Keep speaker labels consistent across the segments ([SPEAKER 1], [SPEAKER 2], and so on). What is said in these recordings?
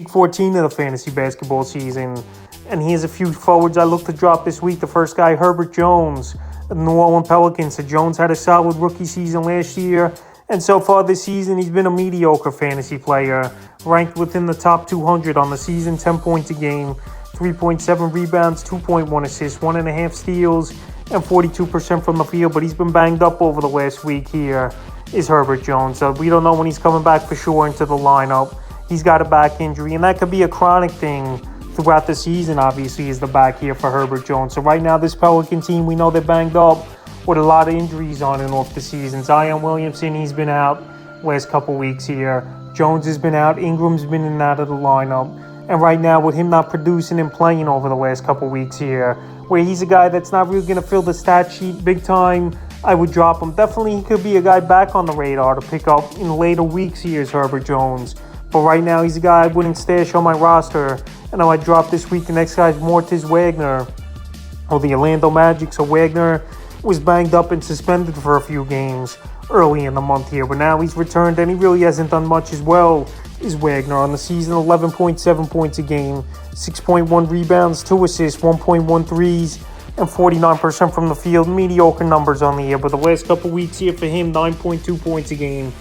[SPEAKER 1] Week 14 of the fantasy basketball season. And here's a few forwards I look to drop this week. The first guy, Herbert Jones, the New Orleans Pelicans. So Jones had a solid rookie season last year. And so far this season, he's been a mediocre fantasy player. Ranked within the top 200 on the season, 10 points a game, 3.7 rebounds, 2.1 assists, 1.5 steals, and 42% from the field. But he's been banged up over the last week here, is Herbert Jones. So we don't know when he's coming back for sure into the lineup. He's got a back injury, and that could be a chronic thing throughout the season, obviously, is the back here for Herbert Jones. So right now, this Pelican team, we know they're banged up with a lot of injuries on and off the season. Zion Williamson, he's been out last couple weeks here. Jones has been out. Ingram's been in and out of the lineup. And right now, with him not producing and playing over the last couple weeks here, where he's a guy that's not really going to fill the stat sheet big time, I would drop him. Definitely, he could be a guy back on the radar to pick up in later weeks here is Herbert Jones. But right now, he's a guy I wouldn't stash on my roster. And I might drop this week. The next guy is Moritz Wagner of the Orlando Magic. So Wagner was banged up and suspended for a few games early in the month here. But now he's returned, and he really hasn't done much as well as Wagner on the season. 11.7 points a game, 6.1 rebounds, 2 assists, 1.1 threes, and 49% from the field. Mediocre numbers on the year. But the last couple weeks here for him, 9.2 points a game,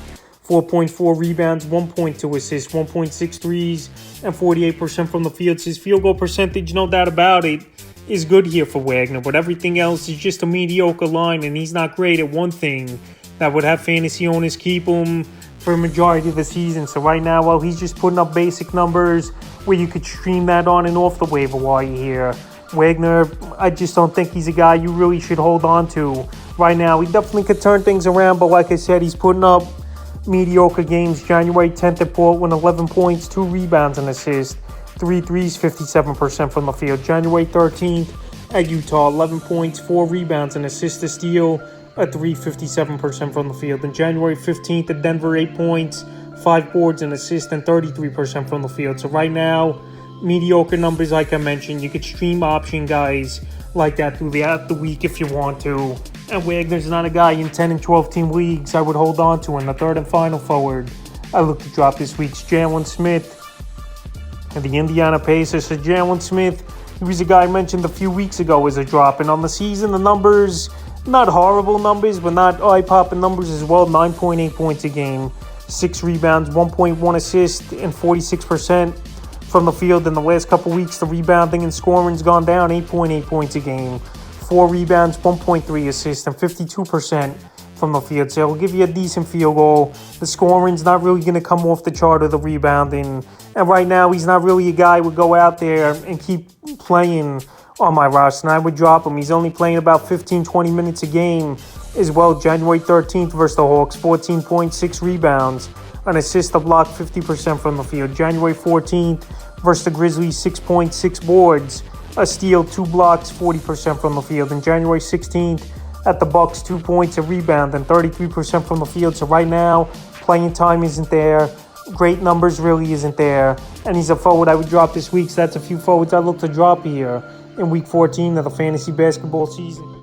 [SPEAKER 1] 4.4 rebounds, 1.2 assists, 1.6 threes, and 48% from the field. His field goal percentage, no doubt about it, is good here for Wagner. But everything else is just a mediocre line, and he's not great at one thing that would have fantasy owners keep him for a majority of the season. So right now, well, he's just putting up basic numbers where you could stream that on and off the waiver wire here. Wagner, I just don't think he's a guy you really should hold on to right now. He definitely could turn things around, but like I said, he's putting up mediocre games. January 10th at Portland, 11 points, 2 rebounds and assists, 3 threes, 57% from the field. January 13th at Utah, 11 points, 4 rebounds and assists, a steal, a 3, 57% from the field. And January 15th at Denver, 8 points, 5 boards and assists, and 33% from the field. So right now, mediocre numbers like I mentioned. You could stream option guys like that throughout the week if you want to. And Wagner's not a guy in 10 and 12 team leagues I would hold on to. In the third and final forward, I look to drop this week's Jalen Smith and the Indiana Pacers. So Jalen Smith, he was a guy I mentioned a few weeks ago as a drop. And on the season, the numbers, not horrible numbers, but not eye-popping numbers as well. 9.8 points a game, 6 rebounds, 1.1 assists, and 46% from the field. In the last couple weeks, the rebounding and scoring's gone down. 8.8 points a game, 4 rebounds, 1.3 assists, and 52% from the field. So it'll give you a decent field goal. The scoring's not really going to come off the chart of the rebounding. And right now, he's not really a guy who would go out there and keep playing on my roster. And I would drop him. He's only playing about 15, 20 minutes a game as well. January 13th versus the Hawks, 14.6 rebounds, an assist, a block, 50% from the field. January 14th versus the Grizzlies, 6.6 boards, a steal, 2 blocks, 40% from the field. And January 16th at the Bucks, 2 points, a rebound, and 33% from the field. So right now, playing time isn't there. Great numbers really isn't there. And he's a forward I would drop this week. So that's a few forwards I look to drop here in Week 14 of the fantasy basketball season.